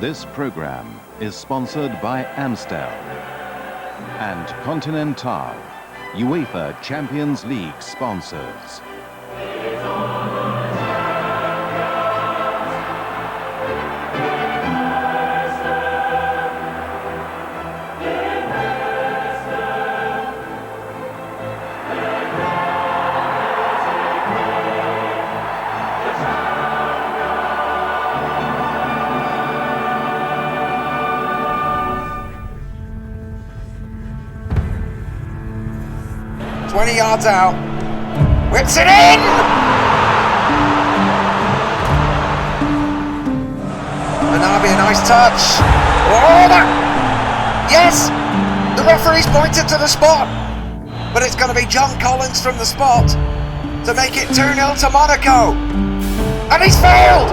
This program is sponsored by Amstel and Continental, UEFA Champions League sponsors. Yards out, whips it in! Manabi, a nice touch. Oh, that! Yes! The referee's pointed to the spot, but it's going to be John Collins from the spot to make it 2-0 to Monaco. And he's failed!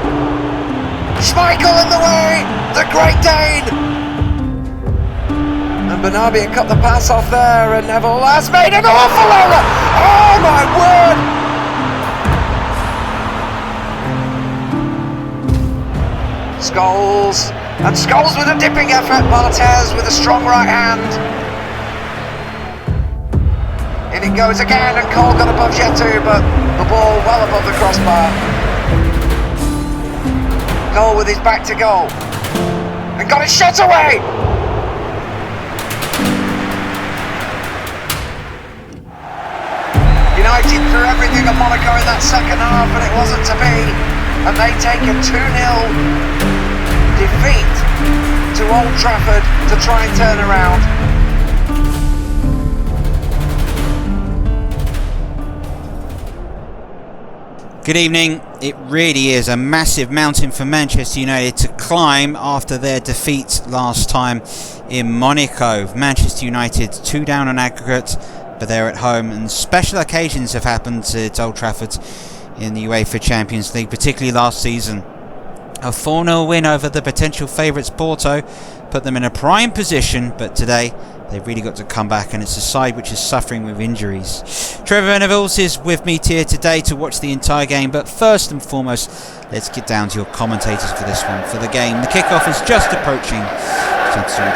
Schmeichel in the way, the Great Dane! And Manabi had cut the pass off there, and Neville has made an awful error! Oh my word! Scholes with a dipping effort, Barthez with a strong right hand. In it goes again, and Cole got above Jetu, but the ball well above the crossbar. Cole with his back to goal, and got it shot away! United threw everything at Monaco in that second half, and it wasn't to be, and they take a 2-0 defeat to Old Trafford to try and turn around. Good evening. It really is a massive mountain for Manchester United to climb after their defeat last time in Monaco. Manchester United 2 down on aggregate, but they're at home, and special occasions have happened at Old Trafford in the UEFA Champions League, particularly last season. A 4-0 win over the potential favourites Porto put them in a prime position, but today they've really got to come back, and it's a side which is suffering with injuries. Trevor Venables is with me here today to watch the entire game, but first and foremost, let's get down to your commentators for this one. For the game, the kickoff is just approaching.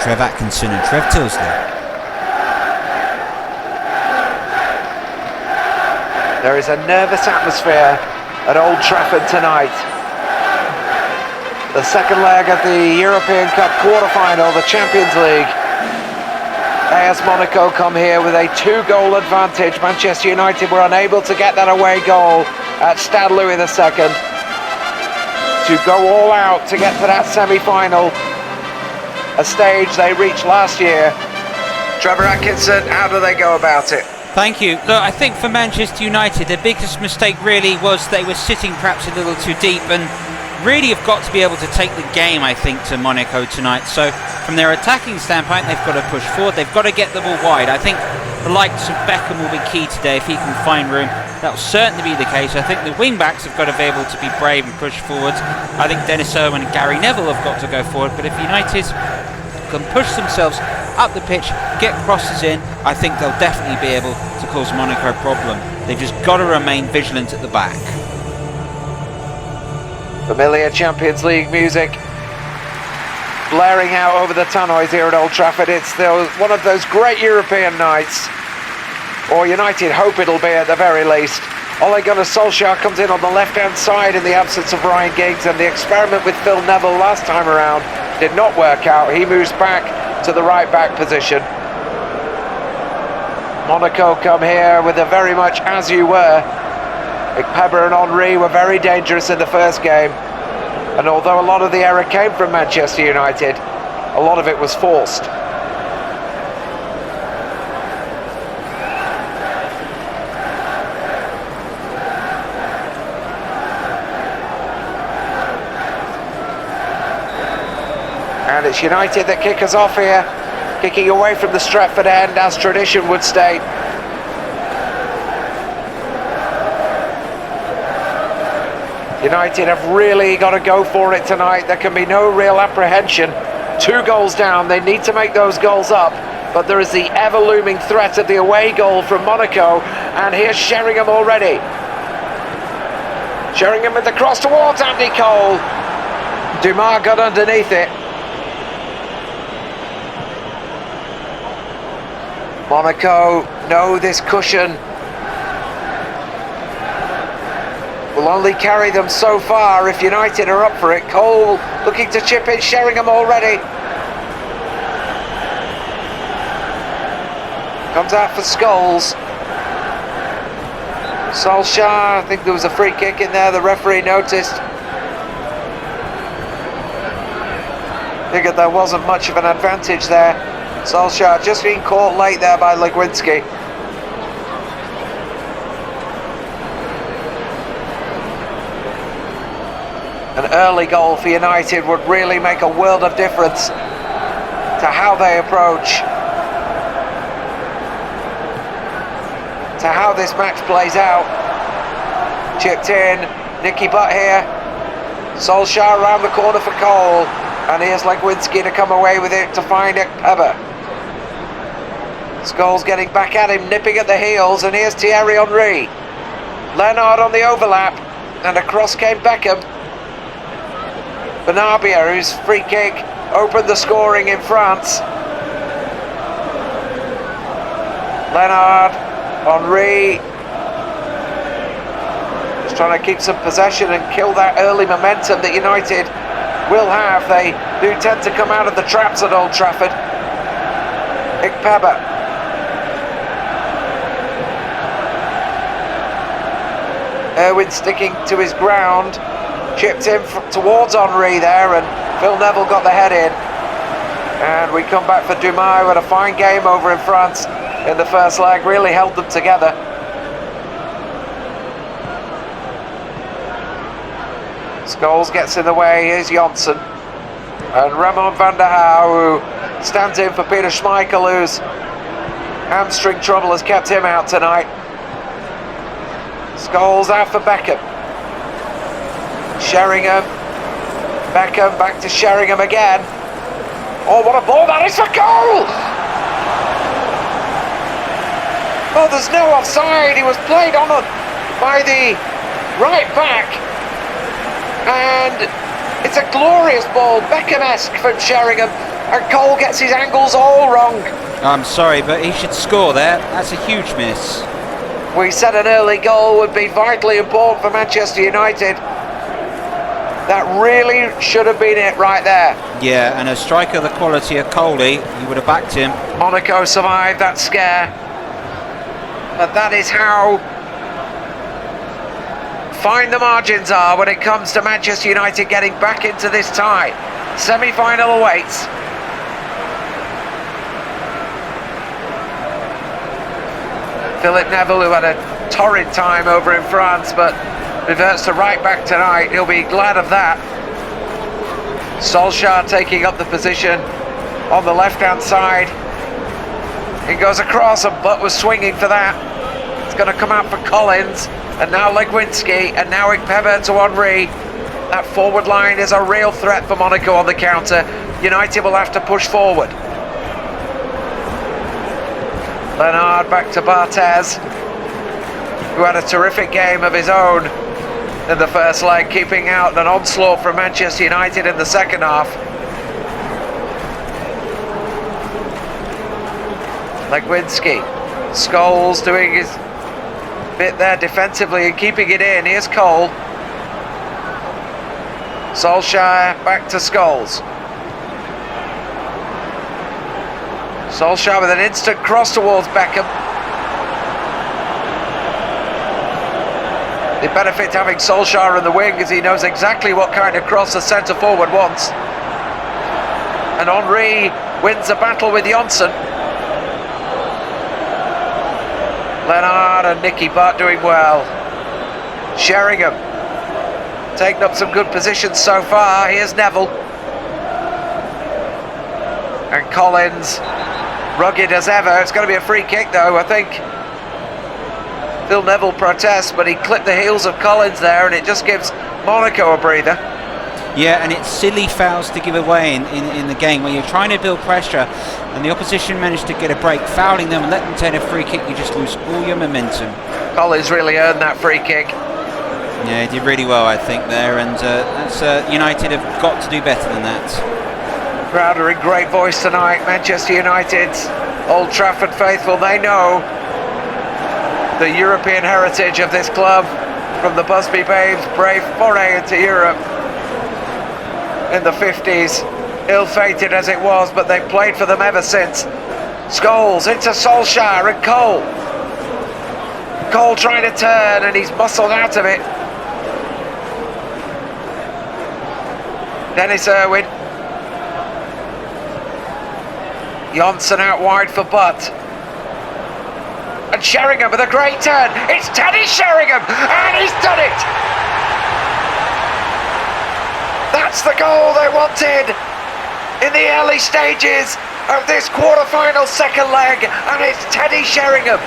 Trev Atkinson and Trev Tilsley. There is a nervous atmosphere at Old Trafford tonight. The second leg of the European Cup quarter-final, the Champions League. AS Monaco come here with a 2-goal advantage. Manchester United were unable to get that away goal at Stade Louis II to go all out to get to that semi-final, a stage they reached last year. Trevor Atkinson, how do they go about it? Thank you. Look, I think for Manchester United, their biggest mistake really was they were sitting perhaps a little too deep, and really have got to be able to take the game, I think, to Monaco tonight. So from their attacking standpoint, they've got to push forward. They've got to get the ball wide. I think the likes of Beckham will be key today if he can find room. That will certainly be the case. I think the wing-backs have got to be able to be brave and push forward. I think Dennis Irwin and Gary Neville have got to go forward. But if United can push themselves up the pitch, get crosses in, I think they'll definitely be able to cause Monaco a problem. They've just got to remain vigilant at the back. Familiar Champions League music blaring out over the tannoys here at Old Trafford. It's one of those great European nights, or United hope it'll be at the very least. Ole Gunnar Solskjaer comes in on the left-hand side in the absence of Ryan Giggs, and the experiment with Phil Neville last time around did not work out. He moves back to the right-back position. Monaco come here with a very much as you were. Pepper and Henry were very dangerous in the first game, and although a lot of the error came from Manchester United, a lot of it was forced. And it's United that kick us off here, kicking away from the Stretford end, as tradition would state. United have really got to go for it tonight. There can be no real apprehension. 2 goals down, they need to make those goals up, but there is the ever-looming threat of the away goal from Monaco, and here's Sheringham already. Sheringham with the cross towards Andy Cole. Dumas got underneath it. Monaco know this cushion will only carry them so far if United are up for it. Cole looking to chip in, Sheringham already. Comes out for Scholes. Solskjaer, I think there was a free kick in there, the referee noticed. Figured there wasn't much of an advantage there. Solskjaer just being caught late there by Legwinski. An early goal for United would really make a world of difference to how they approach, to how this match plays out. Chipped in, Nicky Butt here. Solskjaer around the corner for Cole, and here's Legwinski to come away with it to find Ekpeba. Scholes getting back at him, nipping at the heels, and here's Thierry Henry. Leonard on the overlap, and across came Beckham. Benabia, whose free kick opened the scoring in France. Leonard, Henry, just trying to keep some possession and kill that early momentum that United will have. They do tend to come out of the traps at Old Trafford. Ekpeba. Irwin sticking to his ground. Chipped in towards Henry there, and Phil Neville got the head in. And we come back for Dumas, who had a fine game over in France in the first leg, really held them together. Scholes gets in the way, here's Johnson. And Ramon van der Haar, who stands in for Peter Schmeichel, whose hamstring trouble has kept him out tonight. Scholes out for Beckham. Sheringham, Beckham, back to Sheringham again. Oh, what a ball that is for goal! Oh, there's no offside. He was played on by the right back, and it's a glorious ball, Beckham-esque from Sheringham, and Cole gets his angles all wrong. I'm sorry, but he should score there. That's a huge miss. We said an early goal would be vitally important for Manchester United. That really should have been it right there. Yeah, and a striker the quality of Coley, you would have backed him. Monaco survived that scare. But that is how fine the margins are when it comes to Manchester United getting back into this tie. Semi-final awaits. Philip Neville, who had a torrid time over in France, but reverts to right back tonight. He'll be glad of that. Solskjaer taking up the position on the left-hand side. He goes across, and Butt was swinging for that. It's going to come out for Collins, and now Legwinski, and now Ekpeba to Henry. That forward line is a real threat for Monaco on the counter. United will have to push forward. Leonard back to Barthez, who had a terrific game of his own in the first leg, keeping out an onslaught from Manchester United in the second half. Legwinski, Scholes doing his bit there defensively and keeping it in. Here's Cole. Solskjaer back to Scholes. Solskjaer with an instant cross towards Beckham. The benefit having Solskjaer in the wing is he knows exactly what kind of cross the centre forward wants. And Henry wins the battle with Johnson. Leonard and Nicky Butt doing well. Sheringham taking up some good positions so far. Here's Neville. And Collins, rugged as ever. It's going to be a free kick though, I think. Phil Neville protests, but he clipped the heels of Collins there, and it just gives Monaco a breather. Yeah, and it's silly fouls to give away in the game where you're trying to build pressure and the opposition managed to get a break. Fouling them, let them take a free kick, you just lose all your momentum. Collins really earned that free kick. Yeah, he did really well, I think, there, and that's United have got to do better than that. Crowd are in great voice tonight. Manchester United Old Trafford faithful, they know the European heritage of this club, from the Busby Babes' brave foray into Europe in the 50s, ill-fated as it was, but they've played for them ever since. Scholes into Solskjaer and Cole. Cole trying to turn and he's muscled out of it. Dennis Irwin. Johnson out wide for Butt. And Sheringham with a great turn. It's Teddy Sheringham, and he's done it! That's the goal they wanted in the early stages of this quarter-final second leg, and it's Teddy Sheringham.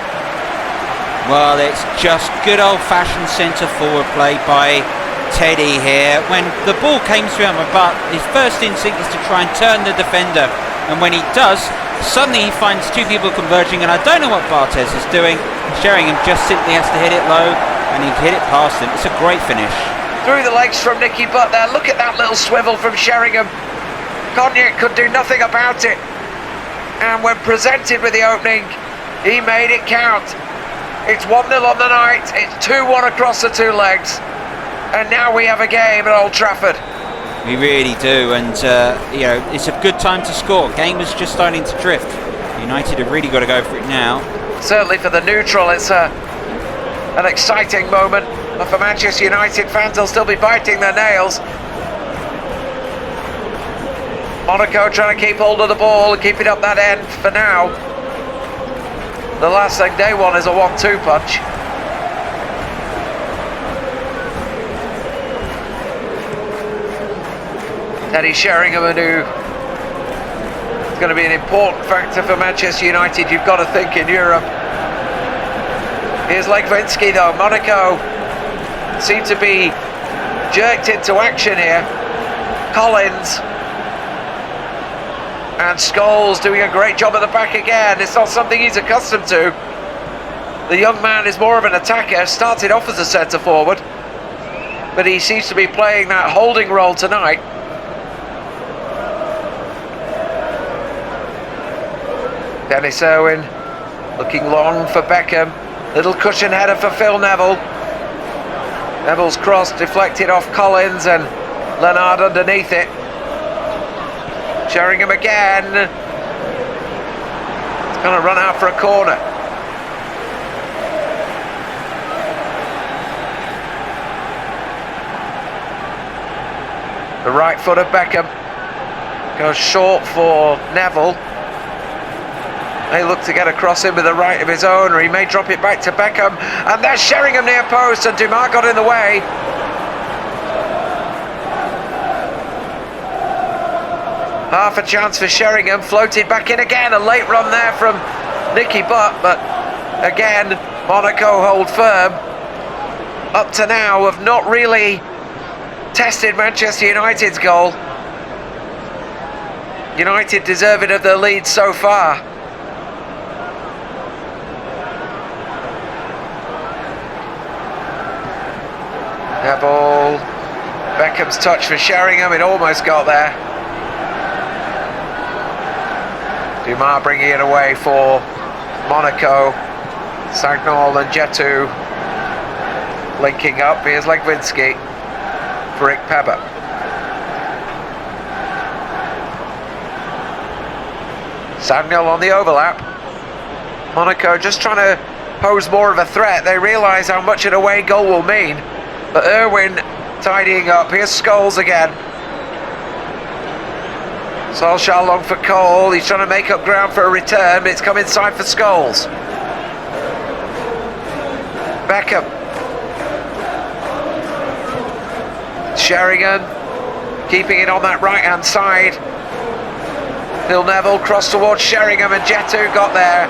Well, it's just good old-fashioned centre-forward play by Teddy here. When the ball came through him, but his first instinct is to try and turn the defender, and when he does, suddenly he finds two people converging, and I don't know what Barthez is doing. Sheringham just simply has to hit it low, and he hit it past him. It's a great finish. Through the legs from Nicky Butt there. Look at that little swivel from Sheringham. Cognac could do nothing about it, and when presented with the opening, he made it count. It's 1-0 on the night, it's 2-1 across the two legs, and now we have a game at Old Trafford. We really do, and you know, it's a good time to score. Game is just starting to drift. United have really got to go for it now. Certainly for the neutral, it's an exciting moment, but for Manchester United fans, they'll still be biting their nails. Monaco trying to keep hold of the ball and keep it up that end for now. The last thing they want is a 1-2 punch. Teddy Sheringham, who is going to be an important factor for Manchester United, you've got to think, in Europe. Here's Legwinski though. Monaco seem to be jerked into action here. Collins and Scholes doing a great job at the back again. It's not something he's accustomed to. The young man is more of an attacker, started off as a centre forward, but he seems to be playing that holding role tonight. Dennis Irwin looking long for Beckham. Little cushion header for Phil Neville. Neville's cross deflected off Collins and Leonard underneath it. Sheringham again. It's going to run out for a corner. The right foot of Beckham goes short for Neville. They look to get across him with the right of his own, or he may drop it back to Beckham. And there's Sheringham near post, and Dumas got in the way. Half a chance for Sheringham, floated back in again. A late run there from Nicky Butt, but again, Monaco hold firm. Up to now, have not really tested Manchester United's goal. United deserving of their lead so far. Neville, Beckham's touch for Sheringham, it almost got there. Dumas bringing it away for Monaco. Sagnol and Jetu linking up. Here's Legwinski for Ikpeba. Sagnol on the overlap. Monaco just trying to pose more of a threat. They realise how much an away goal will mean. But Irwin tidying up. Here's Scholes again. Solskjaer long for Cole. He's trying to make up ground for a return, but it's come inside for Scholes. Beckham. Sheringham keeping it on that right hand side. Phil Neville crossed towards Sheringham, and Jetu got there,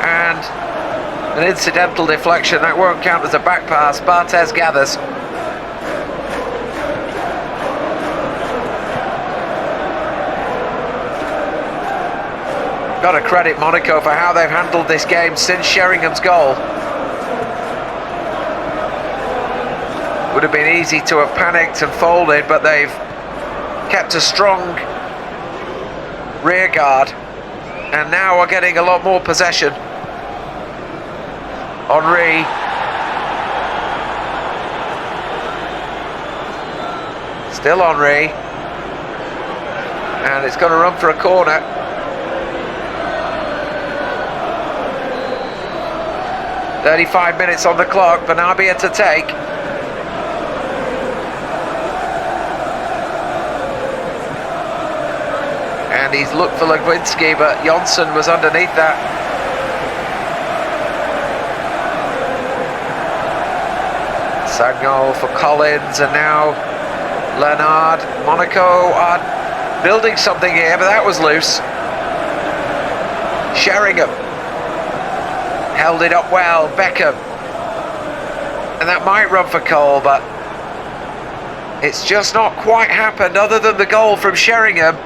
and an incidental deflection that won't count as a back pass. Barthez gathers. Got to credit Monaco for how they've handled this game since Sheringham's goal. Would have been easy to have panicked and folded, but they've kept a strong rear guard. And now we're getting a lot more possession. Henry. Still Henry. And it's going to run for a corner. "35 minutes on the clock, Benabia to take. And he's looked for Legwinski, but Jonsson was underneath that. Sagnol for Collins, and now Leonard. Monaco are building something here, but that was loose. Sheringham held it up well, Beckham. And that might run for Cole, but it's just not quite happened. Other than the goal from Sheringham,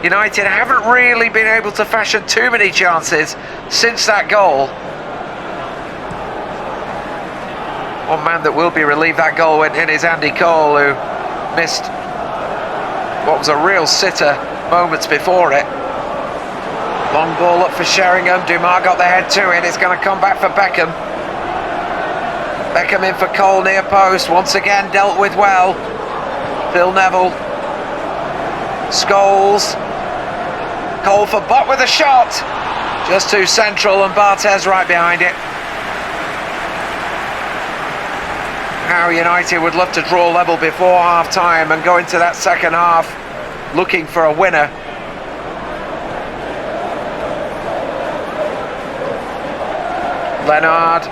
United haven't really been able to fashion too many chances since that goal. One man that will be relieved that goal went in is Andy Cole, who missed what was a real sitter moments before it. Long ball up for Sheringham. Dumas got the head to it. It's going to come back for Beckham. Beckham in for Cole near post. Once again dealt with well. Phil Neville. Scholes. Cole for Butt with a shot. Just too central, and Barthez right behind it. How United would love to draw level before half-time and go into that second half looking for a winner. Leonard.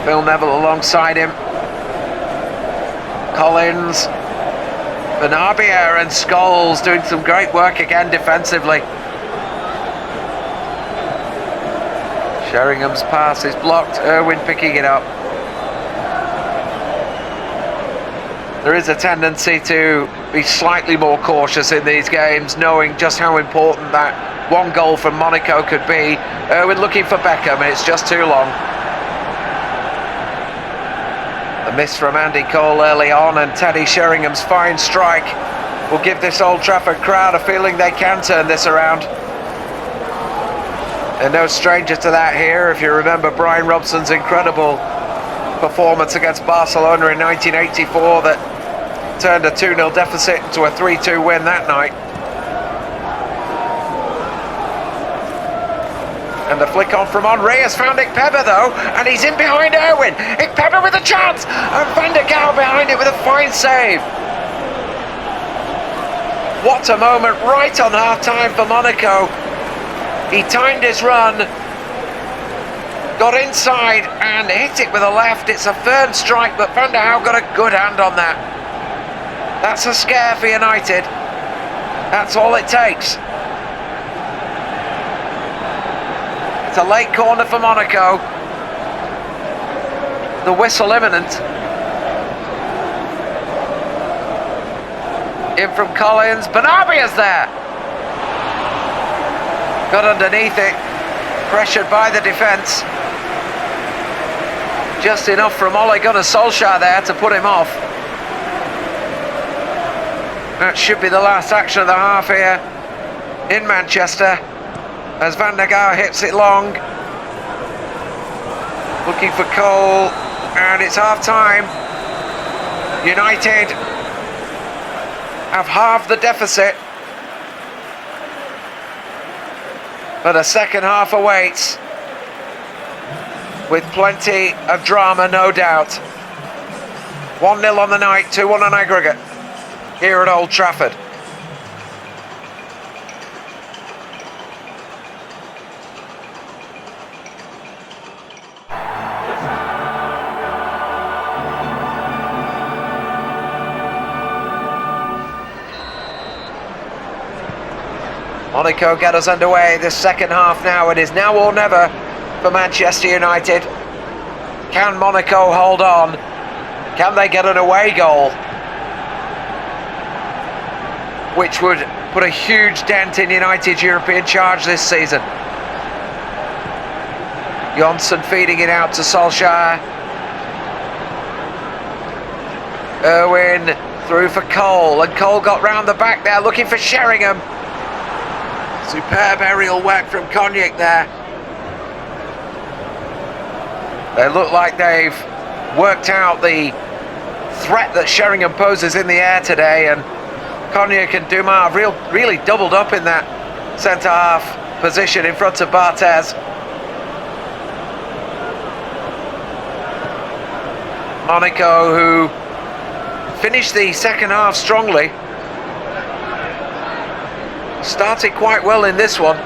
Phil Neville alongside him. Collins. Benabia and Scholes doing some great work again defensively. Sheringham's pass is blocked. Irwin picking it up. There is a tendency to be slightly more cautious in these games, knowing just how important that one goal from Monaco could be. Irwin looking for Beckham, and it's just too long. The miss from Andy Cole early on, and Teddy Sheringham's fine strike will give this Old Trafford crowd a feeling they can turn this around. And no stranger to that here, if you remember Brian Robson's incredible performance against Barcelona in 1984 that turned a 2-0 deficit into a 3-2 win that night. And the flick on from Henry has found Ikpeba though, and he's in behind Irwin. Ikpeba with a chance, and Van der Gaal behind it with a fine save. What a moment right on half-time for Monaco. He timed his run, got inside and hit it with a left. It's a firm strike, but Van der Gaal got a good hand on that. That's a scare for United. That's all it takes. It's a late corner for Monaco. The whistle imminent. In from Collins. Benabia's there. Got underneath it. Pressured by the defence. Just enough from Ole Gunnar Solskjaer there to put him off. That should be the last action of the half here in Manchester, as Van der Gaal hits it long. Looking for Cole, and it's half-time. United have halved the deficit, but a second half awaits, with plenty of drama, no doubt. 1-0 on the night, 2-1 on aggregate here at Old Trafford. Monaco get us underway this second half now. It is now or never for Manchester United. Can Monaco hold on? Can they get an away goal, which would put a huge dent in United's European charge this season? Jonsson feeding it out to Solskjaer. Irwin through for Cole, and Cole got round the back there looking for Sheringham. Superb aerial work from Cognac there. They look like they've worked out the threat that Sheringham poses in the air today, and Cognac and Dumas have really doubled up in that centre-half position in front of Barthez. Monaco, who finished the second half strongly, started quite well in this one.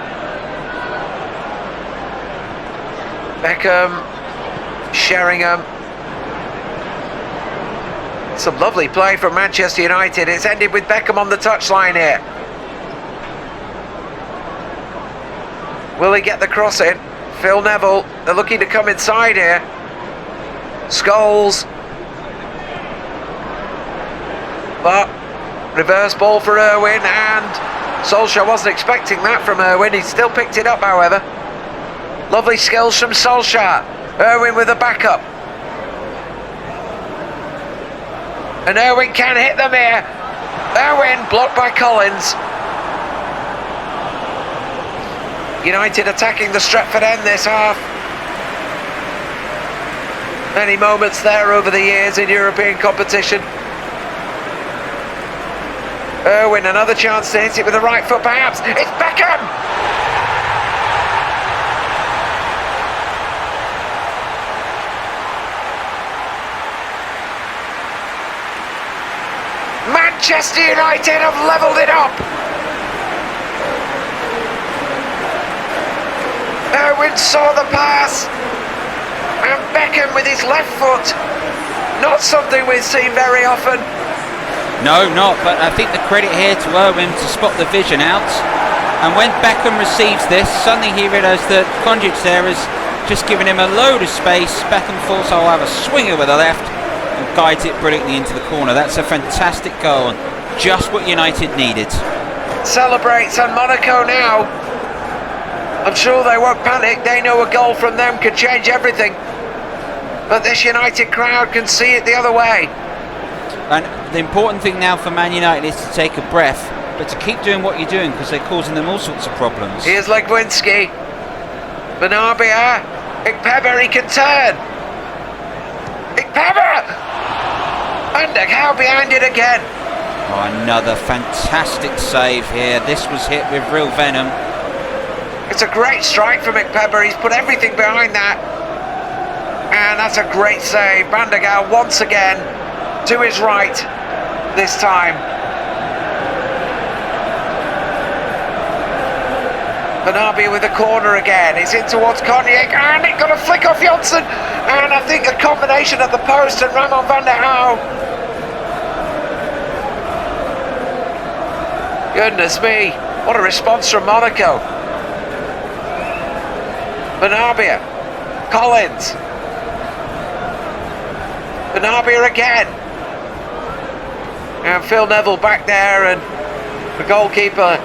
Beckham, Sheringham. Some lovely play from Manchester United. It's ended with Beckham on the touchline here. Will he get the cross in? Phil Neville, they're looking to come inside here. Scholes. But reverse ball for Irwin, and Solskjaer wasn't expecting that from Irwin. He still picked it up, however. Lovely skills from Solskjaer. Irwin with a backup. And Irwin can hit them here. Irwin blocked by Collins. United attacking the Stretford end this half. Many moments there over the years in European competition. Irwin, another chance to hit it with the right foot perhaps. It's Beckham! Manchester United have levelled it up! Irwin saw the pass, and Beckham with his left foot. Not something we've seen very often. No, not, but I think the credit here to Irwin to spot the vision out. And when Beckham receives this, suddenly he realised that Konjic there is just giving him a load of space. Beckham thought, I'll have a swinger with the left, and guides it brilliantly into the corner. That's a fantastic goal, and just what United needed. Celebrates, and Monaco now, I'm sure they won't panic. They know a goal from them could change everything. But this United crowd can see it the other way. And the important thing now for Man United is to take a breath, but to keep doing what you're doing, because they're causing them all sorts of problems. Here's Legwinski. Benarbia. Ikpebe, he can turn. Ikpebe! And how behind it again. Oh, another fantastic save here. This was hit with real venom. It's a great strike from Ikpebe. He's put everything behind that. And that's a great save. Bandegal once again to his right this time. Benarbia with the corner again. It's in towards Cognac, and it got a flick off Johnson. And I think a combination of the post and Ramon van der Hau. Goodness me, what a response from Monaco. Benarbia, Collins. Benarbia again. And Phil Neville back there, and the goalkeeper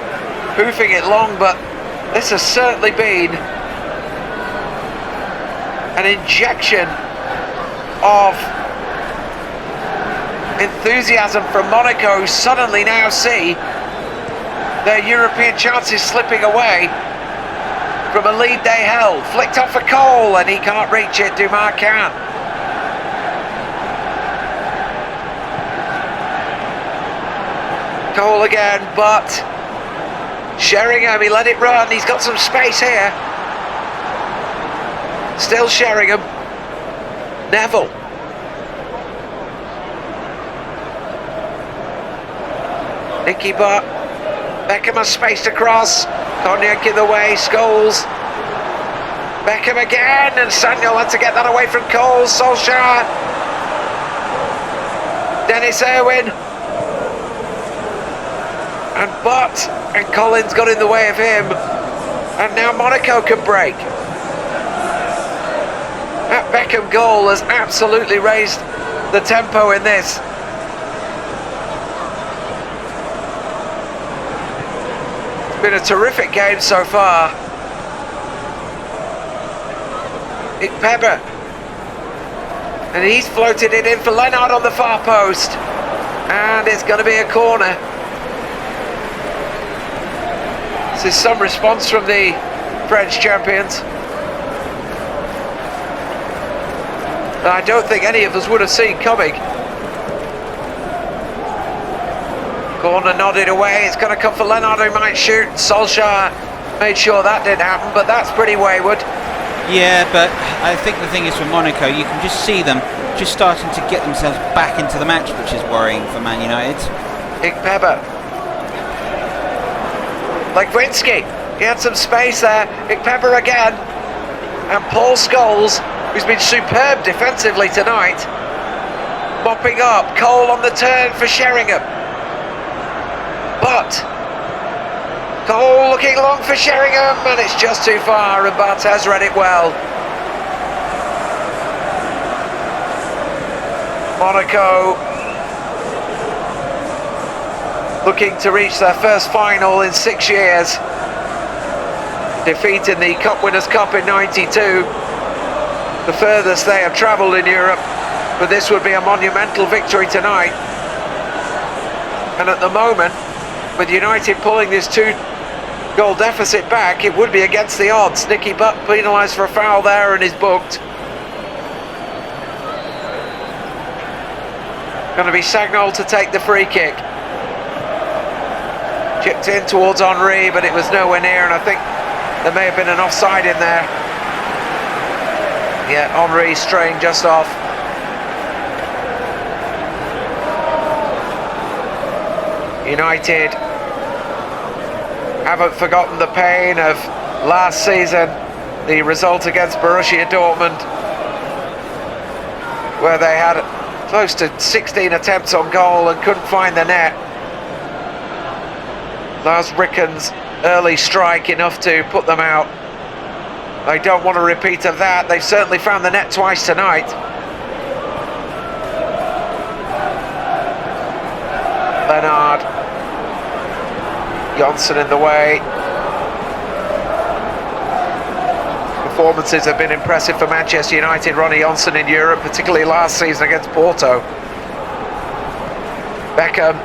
hoofing it long, but this has certainly been an injection of enthusiasm from Monaco, who suddenly now see their European chances slipping away from a lead they held. Flicked off for Cole, and he can't reach it. Dumas can. Cole again, but Sheringham, he let it run. He's got some space here. Still Sheringham. Neville. Nicky Butt. Beckham has space to cross. Cognac in the way. Scholes. Beckham again, and Samuel had to get that away from Cole. Solskjaer. Dennis Irwin. And Butt and Collins got in the way of him, and now Monaco can break. That Beckham goal has absolutely raised the tempo in this. It's been a terrific game so far. Ikpebe, and he's floated it in for Leonard on the far post, and it's going to be a corner. This is some response from the French champions. And I don't think any of us would have seen coming. Corner nodded away. It's going to come for Leonard, who might shoot. Solskjaer made sure that didn't happen, but that's pretty wayward. Yeah, but I think the thing is for Monaco, you can just see them just starting to get themselves back into the match, which is worrying for Man United. Ikpeba. Legwinski. He had some space there. Ikpeba again. And Paul Scholes, who's been superb defensively tonight, mopping up. Cole on the turn for Sheringham. But Cole looking long for Sheringham, and it's just too far, and Barthez read it well. Monaco looking to reach their first final in 6 years, defeating the Cup Winners' Cup in '92, the furthest they have travelled in Europe, but this would be a monumental victory tonight. And at the moment, with United pulling this 2-goal deficit back, it would be against the odds. Nicky Butt penalised for a foul there and is booked. Going to be Sagnol to take the free kick. Chipped in towards Henry, but it was nowhere near, and I think there may have been an offside in there. Yeah, Henry straying just off. United haven't forgotten the pain of last season, the result against Borussia Dortmund, where they had close to 16 attempts on goal and couldn't find the net. Lars Ricken's early strike enough to put them out. They don't want a repeat of that. They've certainly found the net twice tonight. Leonard. Johnson in the way. Performances have been impressive for Manchester United. Ronnie Johnson in Europe, particularly last season against Porto. Beckham.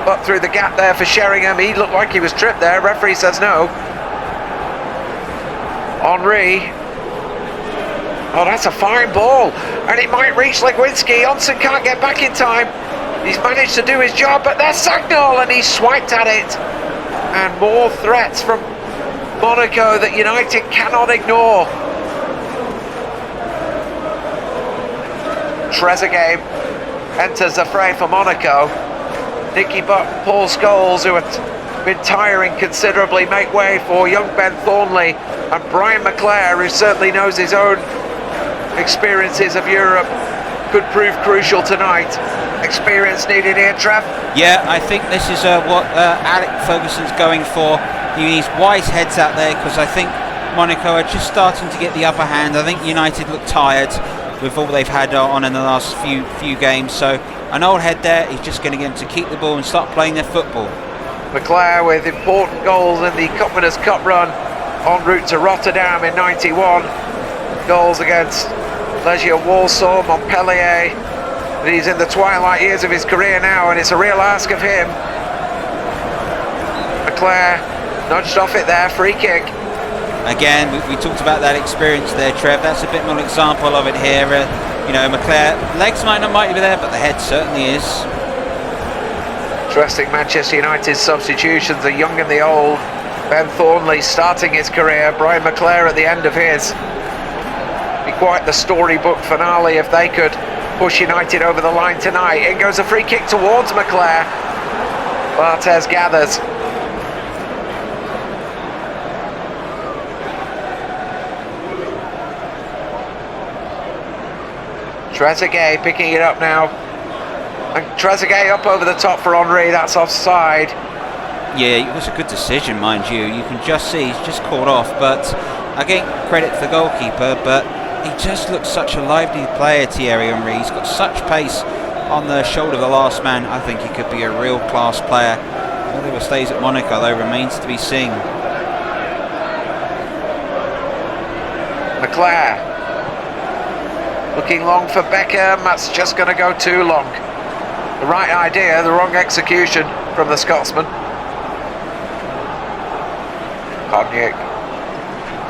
Up through the gap there for Sheringham. He looked like he was tripped there. Referee says no. Henry. Oh, that's a fine ball. And it might reach Legwinski. Johnson can't get back in time. He's managed to do his job, but there's Sagnol, and he swiped at it. And more threats from Monaco that United cannot ignore. Trezeguet enters the fray for Monaco. Nicky Butt, Paul Scholes, who have been tiring considerably, make way for young Ben Thornley, and Brian McClare, who certainly knows his own experiences of Europe, could prove crucial tonight. Experience needed here, Trev? Yeah, I think this is what Alec Ferguson's going for. He needs wise heads out there, because I think Monaco are just starting to get the upper hand. I think United look tired with all they've had on in the last few games, so an old head there is just going to get them to keep the ball and start playing their football. McClare with important goals in the Cup Winners' Cup run en route to Rotterdam in '91. Goals against Legia Warsaw, Montpellier. But he's in the twilight years of his career now, and it's a real ask of him. McClare nudged off it there, free kick. Again, we talked about that experience there, Trev. That's a bit more example of it here. You know, McClare, legs might not be there, but the head certainly is. Interesting Manchester United substitutions, the young and the old. Ben Thornley starting his career, Brian McClare at the end of his. Be quite the storybook finale if they could push United over the line tonight. In goes a free kick towards McClare. Barthez gathers. Trezeguet picking it up now. And Trezeguet up over the top for Henry. That's offside. Yeah, it was a good decision, mind you. You can just see he's just caught off. But again, credit for the goalkeeper. But he just looks such a lively player, Thierry Henry. He's got such pace on the shoulder of the last man. I think he could be a real class player. Whether he stays at Monaco, though, remains to be seen. McClare. Looking long for Beckham, that's just going to go too long. The right idea, the wrong execution from the Scotsman. Cognac,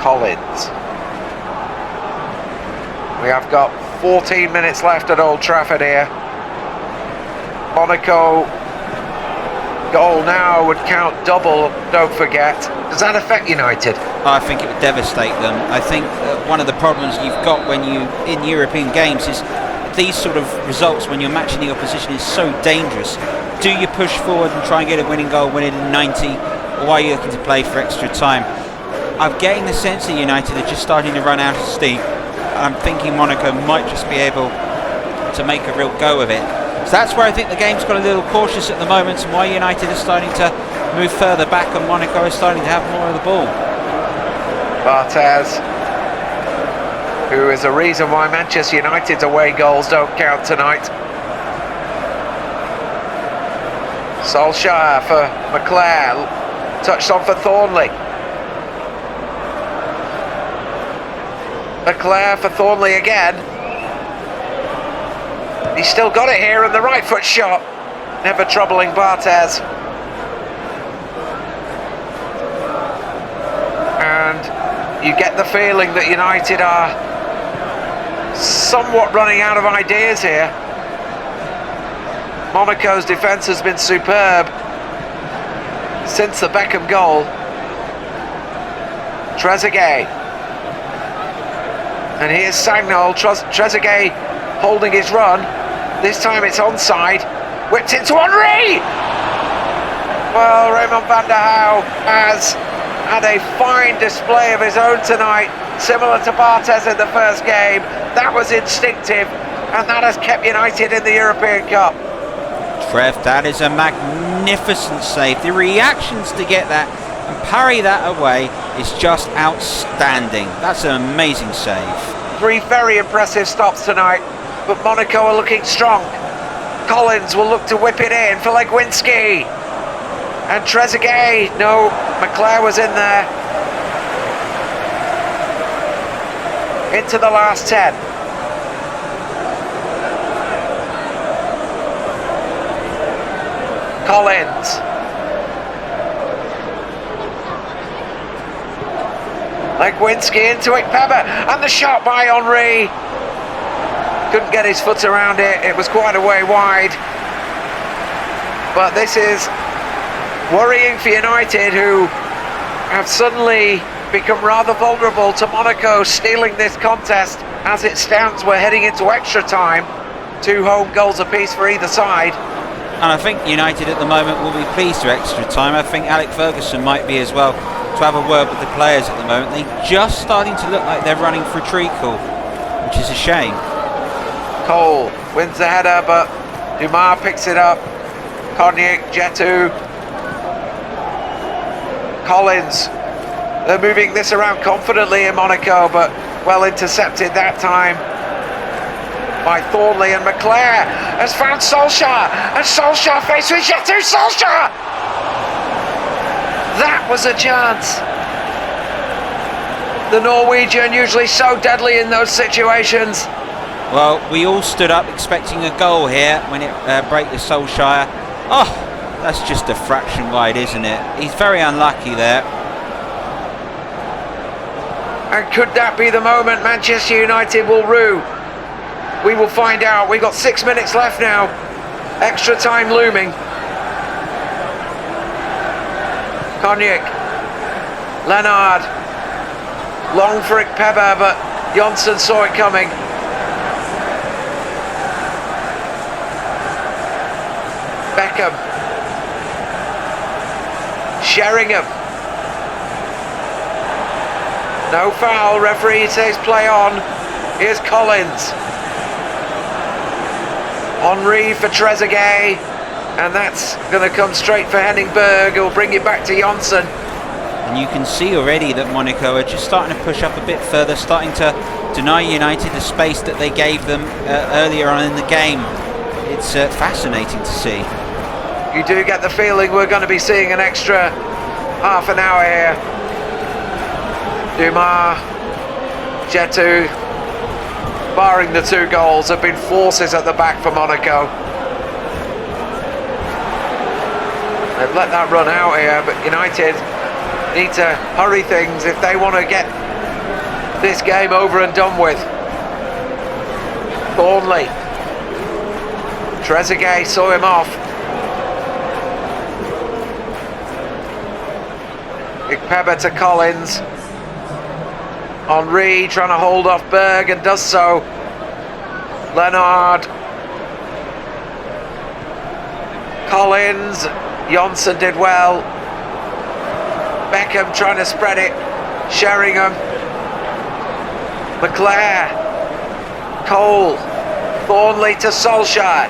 Collins. We have got 14 minutes left at Old Trafford here. Monaco goal now would count double, don't forget. Does that affect United? I think it would devastate them. I think one of the problems you've got when you in European games is these sort of results when you're matching the opposition is so dangerous. Do you push forward and try and get a winning goal, win it in 90, or are you looking to play for extra time? I'm getting the sense that United are just starting to run out of steam. I'm thinking Monaco might just be able to make a real go of it. So that's where I think the game's got a little cautious at the moment, and why United are starting to move further back and Monaco is starting to have more of the ball. Barthez, who is a reason why Manchester United's away goals don't count tonight. Solskjaer for McClare, touched on for Thornley. McClare for Thornley again. He's still got it here, and the right foot shot, never troubling Barthez. And you get the feeling that United are somewhat running out of ideas here. Monaco's defence has been superb since the Beckham goal. Trezeguet. And here's Sagnol. Trezeguet holding his run. This time it's onside. Whipped into Henry! Well, Raymond van der Hauw has had a fine display of his own tonight, similar to Barthez in the first game. That was instinctive, and that has kept United in the European Cup. Trev, that is a magnificent save. The reactions to get that and parry that away is just outstanding. That's an amazing save. 3 very impressive stops tonight, but Monaco are looking strong. Collins will look to whip it in for Legwinski. And Trezeguet, no, McClare was in there. Into the last 10. Collins. Legwinski into Ikpeba, and the shot by Henry. Couldn't get his foot around it, it was quite a way wide. But this is worrying for United, who have suddenly become rather vulnerable to Monaco stealing this contest. As it stands, we're heading into extra time. 2 home goals apiece for either side. And I think United at the moment will be pleased to extra time. I think Alec Ferguson might be as well, to have a word with the players at the moment. They're just starting to look like they're running for a treacle, which is a shame. Cole wins the header, but Dumas picks it up. Cognac, Jetu, Collins. They're moving this around confidently in Monaco, but well intercepted that time by Thornley, and McClare has found Solskjaer, and Solskjaer faced with Jetu. Solskjaer! That was a chance. The Norwegian, usually so deadly in those situations. Well, we all stood up expecting a goal here when it broke the Solskjaer. Oh, that's just a fraction wide, isn't it? He's very unlucky there. And could that be the moment Manchester United will rue? We will find out. We've got 6 minutes left now. Extra time looming. Cognac, Leonard, long for Ikpeba, but Johnson saw it coming. Beckham, Sheringham, no foul, referee says play on. Here's Collins, Henry for Trezeguet, and that's going to come straight for Henningberg. He'll bring it back to Johnson. And you can see already that Monaco are just starting to push up a bit further, starting to deny United the space that they gave them earlier on in the game. It's fascinating to see. You do get the feeling we're going to be seeing an extra half an hour here. Dumas, Jetu, barring the 2 goals, have been forces at the back for Monaco. They've let that run out here, but United need to hurry things if they want to get this game over and done with. Thornley. Trezeguet saw him off. Ikpeba to Collins. Henry trying to hold off Berg and does so. Leonard. Collins. Johnson did well. Beckham trying to spread it. Sheringham. McClare. Cole. Thornley to Solskjaer,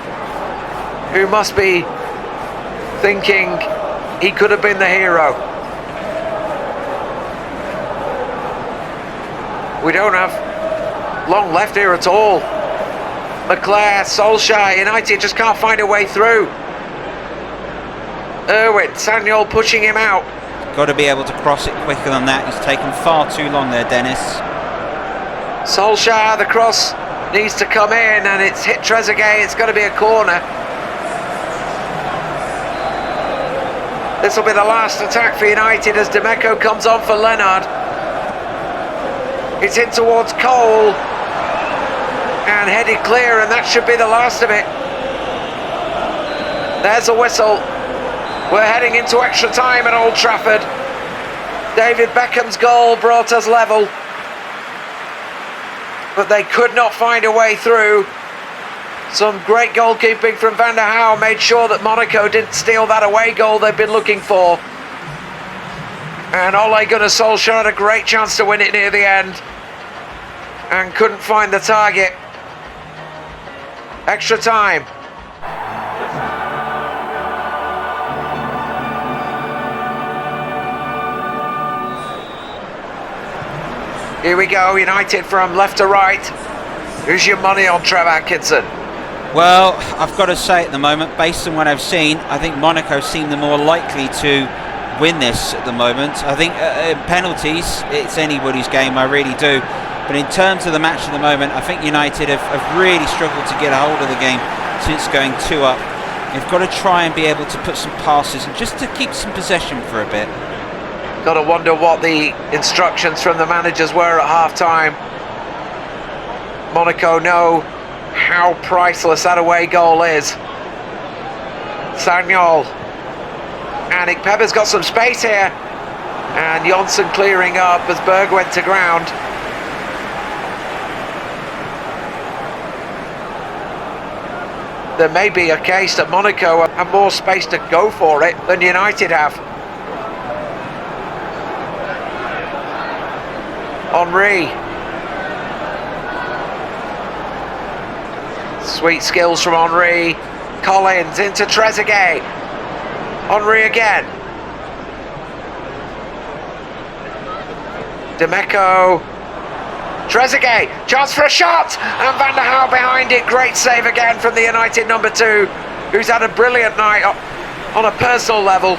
who must be thinking he could have been the hero. We don't have long left here at all. McClare, Solskjaer, United just can't find a way through. Irwin, Sagnol pushing him out. Got to be able to cross it quicker than that. He's taken far too long there, Dennis. Solskjaer, the cross needs to come in, and it's hit Trezeguet. It's going to be a corner. This will be the last attack for United as Demeco comes on for Leonard. It's in towards Cole and headed clear, and that should be the last of it. There's a whistle. We're heading into extra time at Old Trafford. David Beckham's goal brought us level, but they could not find a way through. Some great goalkeeping from Van der Hauw made sure that Monaco didn't steal that away goal they've been looking for. And Ole Gunnar Solskjaer had a great chance to win it near the end and couldn't find the target. Extra time. Here we go, United from left to right. Who's your money on, Trev Atkinson? Well, I've got to say at the moment, based on what I've seen, I think Monaco seem the more likely to win this at the moment. I think in penalties, it's anybody's game, I really do. But in terms of the match at the moment, I think United have really struggled to get a hold of the game since going 2 up. They've got to try and be able to put some passes and just to keep some possession for a bit. Got to wonder what the instructions from the managers were at half-time. Monaco know how priceless that away goal is. Sagnol. And Ikpeba's got some space here. And Johnson clearing up as Berg went to ground. There may be a case that Monaco have more space to go for it than United have. Henry. Sweet skills from Henry. Collins into Trezeguet. Henry again. Demeco. Trezeguet. Chance for a shot. And Van der Hauw behind it. Great save again from the United number 2, who's had a brilliant night on a personal level.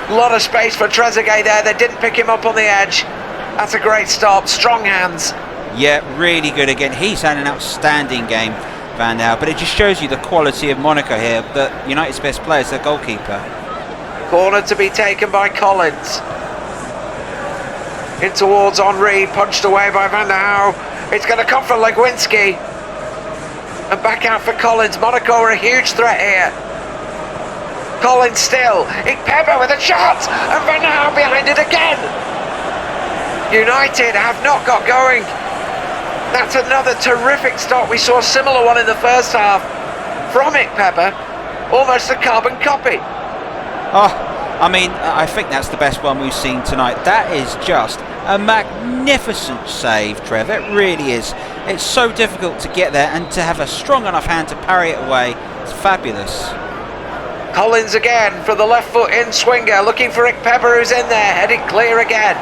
A lot of space for Trezeguet there. They didn't pick him up on the edge. That's a great stop. Strong hands. Yeah, really good again. He's had an outstanding game, Van der Hauw. But it just shows you the quality of Monaco here. That United's best player is their goalkeeper. Corner to be taken by Collins. In towards Henry. Punched away by Van der Hauw. It's going to come from Legwinski. And back out for Collins. Monaco are a huge threat here. Collins still. Ikpeba with a shot. And Van der Hauw behind it again. United have not got going. That's another terrific stop. We saw a similar one in the first half from Ikpeba. Almost a carbon copy. Oh, I mean, I think that's the best one we've seen tonight. That is just a magnificent save, Trev. It really is. It's so difficult to get there, and to have a strong enough hand to parry it away, it's fabulous. Collins again for the left foot in swinger, looking for Ikpeba, who's in there, headed clear again.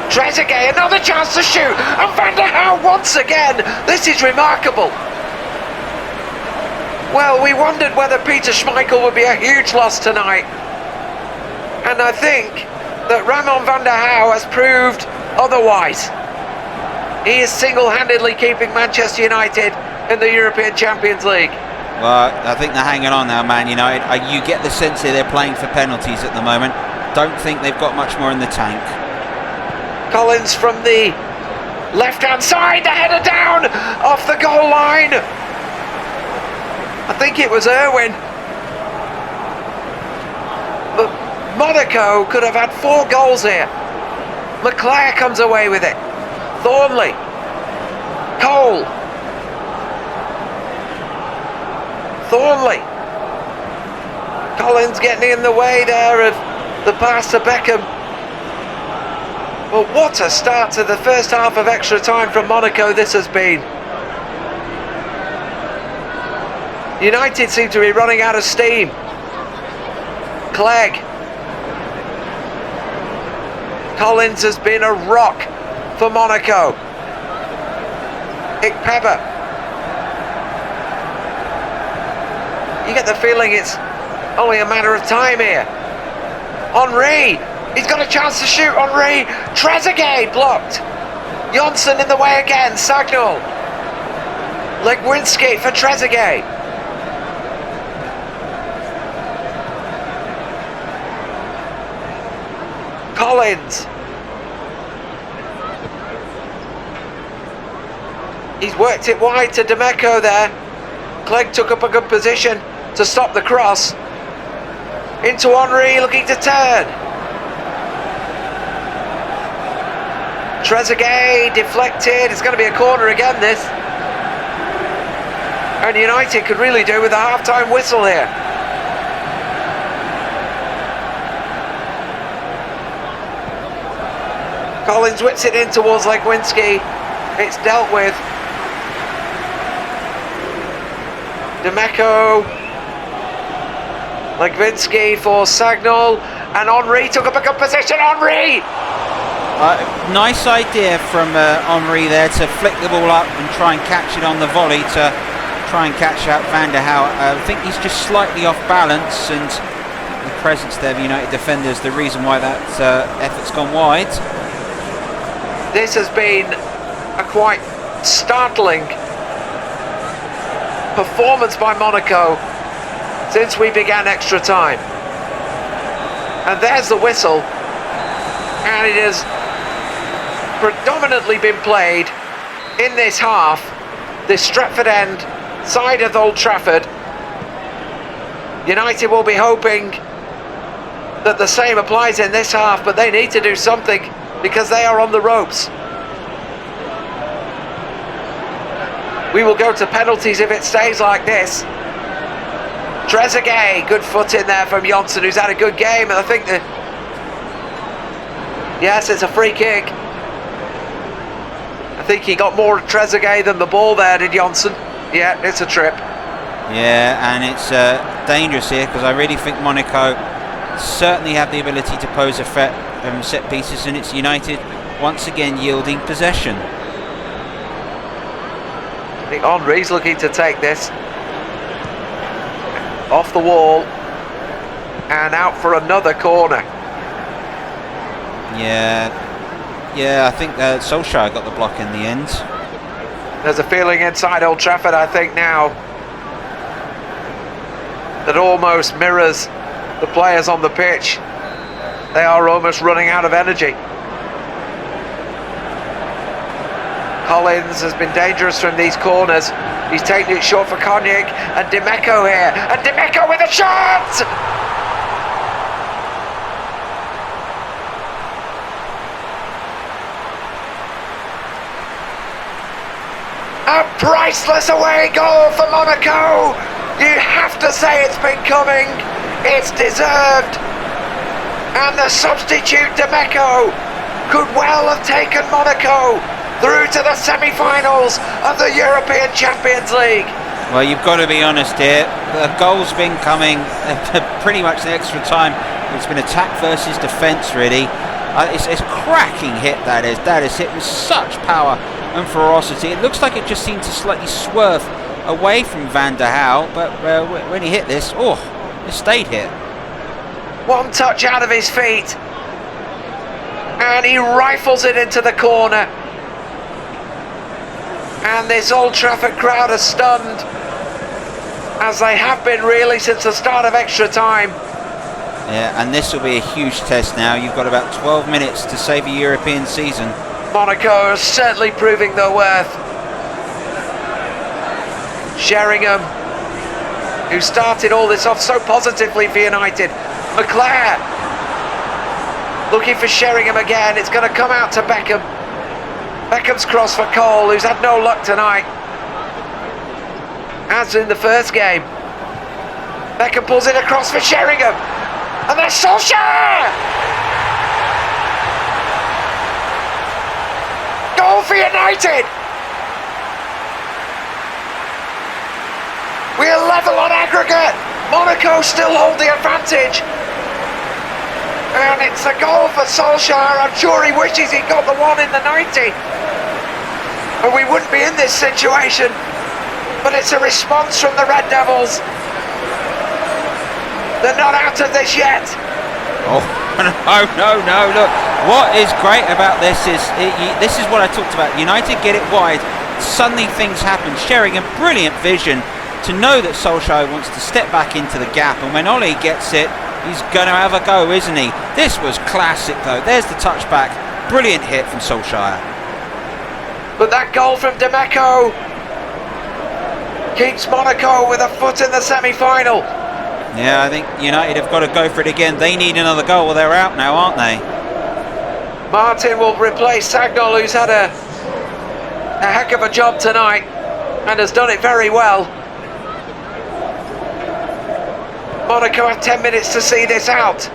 Trezeguet, another chance to shoot, and Van der Hauw once again. This is remarkable. Well, we wondered whether Peter Schmeichel would be a huge loss tonight. And I think that Ramon Van der Hauw has proved otherwise. He is single-handedly keeping Manchester United in the European Champions League. Well, I think they're hanging on now, Man United. You get the sense that they're playing for penalties at the moment. Don't think they've got much more in the tank. Collins from the left-hand side, the header down off the goal line. I think it was Irwin. But Monaco could have had 4 goals here. McClare comes away with it. Thornley. Cole. Thornley. Collins getting in the way there of the pass to Beckham. Well, what a start to the first half of extra time from Monaco this has been. United seem to be running out of steam. Clegg. Collins has been a rock for Monaco. Ikpeba. You get the feeling it's only a matter of time here. Henry, he's got a chance to shoot. Henry, Trezeguet blocked. Johnson in the way again. Sagnol. Legwinski for Trezeguet. Collins. He's worked it wide to Demeco there. Clegg took up a good position to stop the cross. Into Henry, looking to turn. Trezeguet deflected. It's going to be a corner again, this. And United could really do with a half-time whistle here. Collins whips it in towards Legwinski. It's dealt with. Demeco. Legwinski for Sagnol. And Henry took up a good position. Henry! Nice idea from Henry there to flick the ball up and try and catch it on the volley to try and catch out Van der Haar. I think he's just slightly off balance, and the presence there of United defenders the reason why that effort's gone wide. This has been a quite startling performance by Monaco since we began extra time. And there's the whistle, and it has predominantly been played in this half, this Stratford End side of Old Trafford. United will be hoping that the same applies in this half, but they need to do something because they are on the ropes. We will go to penalties if it stays like this. Trezeguet, good foot in there from Johnson, who's had a good game, and I think that, yes, it's a free kick. I think he got more Trezeguet than the ball there, did Johnson? Yeah, it's a trip. Yeah, and it's dangerous here because I really think Monaco certainly have the ability to pose a threat set pieces, and it's United once again yielding possession. I think Henry's looking to take this off the wall and out for another corner. Yeah, I think Solskjaer got the block in the end. There's a feeling inside Old Trafford, I think now, that almost mirrors the players on the pitch. They are almost running out of energy. Collins has been dangerous from these corners. He's taken it short for Koenig, and Demeco here, and Demeco with a shot! A priceless away goal for Monaco. You have to say it's been coming. It's deserved. And the substitute Demeco could well have taken Monaco through to the semi-finals of the European Champions League. Well, you've got to be honest here. The goal's been coming pretty much the extra time. It's been attack versus defence, really. It's a cracking hit, that is. That is hit with such power and ferocity. It looks like it just seemed to slightly swerve away from Van der Haar, but when he hit this, it stayed hit. One touch out of his feet, and he rifles it into the corner. And this Old Trafford crowd are stunned, as they have been really since the start of extra time. Yeah, and this will be a huge test now. You've got about 12 minutes to save a European season. Monaco is certainly proving their worth. Sheringham, who started all this off so positively for United. McClare, looking for Sheringham again. It's going to come out to Beckham. Beckham's cross for Cole, who's had no luck tonight, as in the first game. Beckham pulls it across for Sheringham. And there's Solskjaer! Goal for United! We are level on aggregate. Monaco still hold the advantage. And it's a goal for Solskjaer. I'm sure he wishes he got the one in the 90. And we wouldn't be in this situation. But it's a response from the Red Devils. They're not out of this yet. Oh, no, look. What is great about this is, this is what I talked about. United get it wide, suddenly things happen. Sheringham, brilliant vision to know that Solskjaer wants to step back into the gap, and when Ollie gets it, he's going to have a go, isn't he? This was classic though. There's the touchback. Brilliant hit from Solskjaer. But that goal from Demeco keeps Monaco with a foot in the semi-final. Yeah, I think United have got to go for it again. They need another goal, or they're out now, aren't they? Martin will replace Sagnol, who's had a heck of a job tonight and has done it very well. Monaco have 10 minutes to see this out.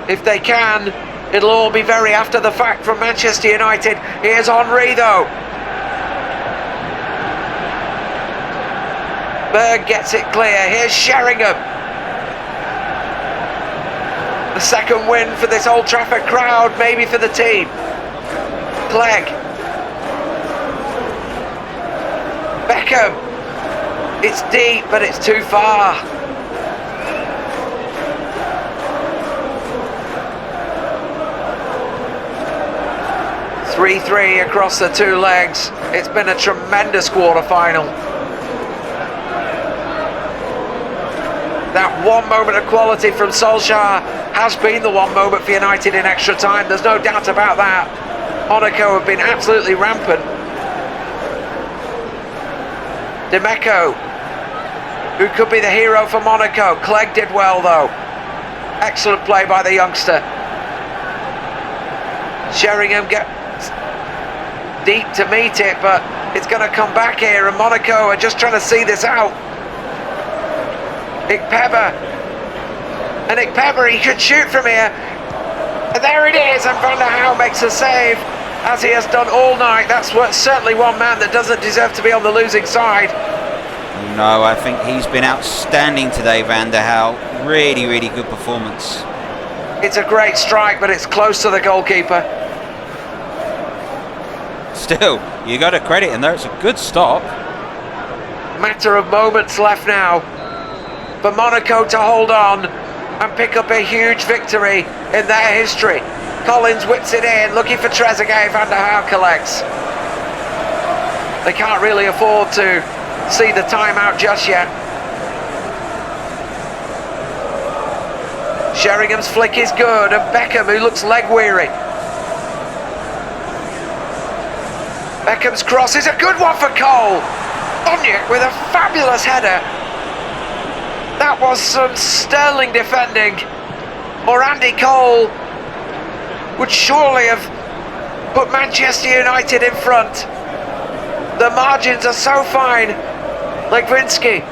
If they can, it'll all be very after the fact from Manchester United. Here's Henry though. Berg gets it clear. Here's Sheringham. The second win for this Old Trafford crowd, maybe for the team. Clegg. Beckham. It's deep, but it's too far. (3-3) across the two legs. It's been a tremendous quarter-final. That one moment of quality from Solskjaer has been the one moment for United in extra time. There's no doubt about that. Monaco have been absolutely rampant. Demeco, who could be the hero for Monaco. Clegg did well though. Excellent play by the youngster. Sheringham gets deep to meet it, but it's going to come back here, and Monaco are just trying to see this out. Ikpeba, and Ikpeba, he could shoot from here, and there it is, and Van der Hau makes a save, as he has done all night. That's certainly one man that doesn't deserve to be on the losing side. No, I think he's been outstanding today, Van der Hau. Really, really good performance. It's a great strike, but it's close to the goalkeeper. Still, you got to credit him there. It's a good stop. Matter of moments left now for Monaco to hold on and pick up a huge victory in their history. Collins whips it in, looking for Trezeguet. Van der Hau collects. They can't really afford to see the timeout just yet. Sheringham's flick is good, and Beckham, who looks leg weary. Beckham's cross is a good one for Cole. Onyek with a fabulous header. That was some sterling defending, or Andy Cole would surely have put Manchester United in front. The margins are so fine. Legwinski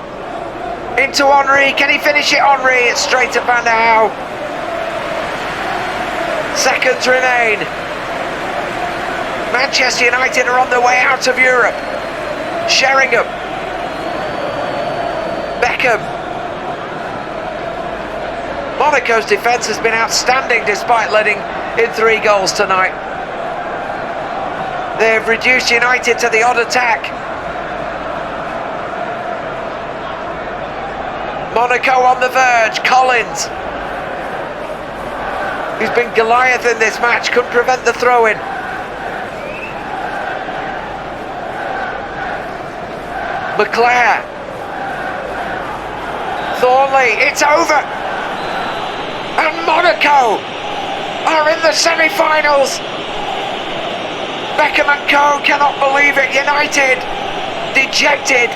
into Henry. Can he finish it? Henry. It's straight to Van der Hau. Seconds remain. Manchester United are on their way out of Europe. Sheringham. Beckham. Monaco's defence has been outstanding despite letting in 3 goals tonight. They've reduced United to the odd attack. Monaco on the verge. Collins. He's been Goliath in this match, couldn't prevent the throw-in. McClare. Thornley, it's over. And Monaco are in the semi-finals. Beckham and Co cannot believe it. United, dejected.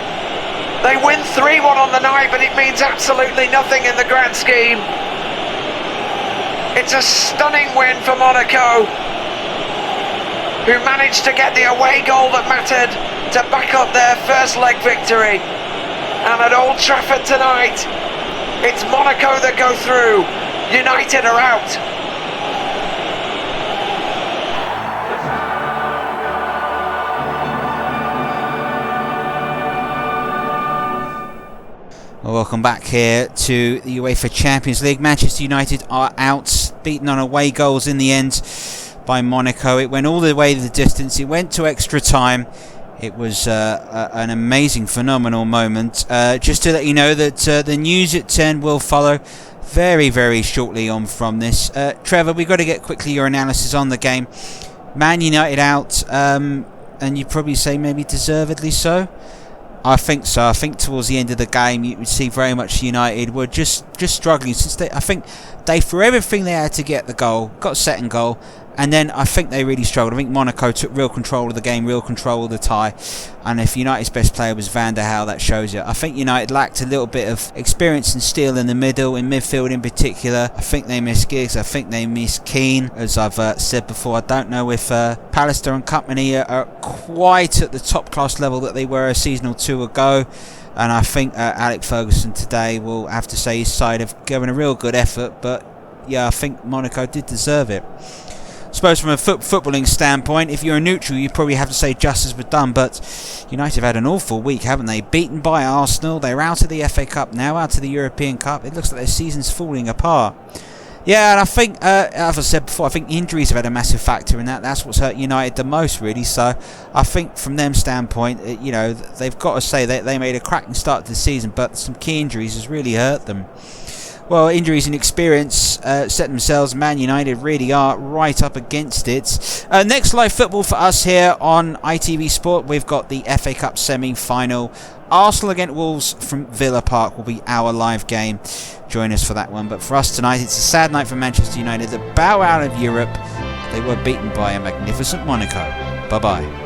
They win 3-1 on the night, but it means absolutely nothing in the grand scheme. It's a stunning win for Monaco, who managed to get the away goal that mattered to back up their first leg victory. And at Old Trafford tonight, it's Monaco that go through. United are out. Well, welcome back here to the UEFA Champions League. Manchester United are out, beaten on away goals in the end by Monaco. It went all the way the distance. It went to extra time. It was an amazing, phenomenal moment. Just to let you know that the news at 10 will follow very, very shortly on from this. Trevor, we've got to get quickly your analysis on the game. Man United out, and you'd probably say maybe deservedly so. I think so. I think towards the end of the game, you would see very much United were just struggling. I think they threw everything they had to get the goal, got second goal, and then I think they really struggled. I think Monaco took real control of the game, real control of the tie, and if United's best player was Van der Haar, that shows you. I think United lacked a little bit of experience and steel in the middle, in midfield in particular. I think they missed Giggs, I think they missed Keane, as I've said before. I don't know if Pallister and company are quite at the top class level that they were a season or two ago. And I think Alex Ferguson today will have to say his side have given a real good effort, but yeah, I think Monaco did deserve it. I suppose from a footballing standpoint, if you're a neutral, you probably have to say justice was done, but United have had an awful week, haven't they? Beaten by Arsenal, they're out of the FA Cup, now out of the European Cup. It looks like their season's falling apart. Yeah, and I think, as I said before, I think injuries have had a massive factor in that. That's what's hurt United the most, really. So I think from them standpoint, you know, they've got to say that they made a cracking start to the season, but some key injuries has really hurt them. Well, injuries and experience set themselves. Man United really are right up against it. Next live football for us here on ITV Sport. We've got the FA Cup semi-final. Arsenal against Wolves from Villa Park will be our live game. Join us for that one. But for us tonight, it's a sad night for Manchester United. The bow out of Europe. They were beaten by a magnificent Monaco. Bye-bye.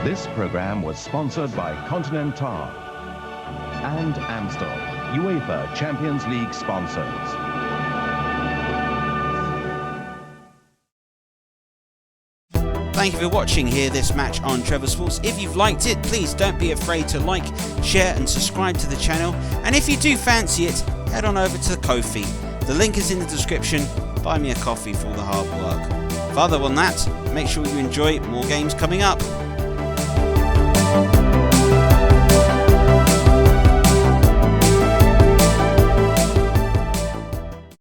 This program was sponsored by Continental and Amstel, UEFA Champions League sponsors. Thank you for watching here this match on Trevor Sports. If you've liked it, please don't be afraid to like, share and subscribe to the channel. And if you do fancy it, head on over to Ko-fi. The link is in the description. Buy me a coffee for all the hard work. Further than that, make sure you enjoy more games coming up.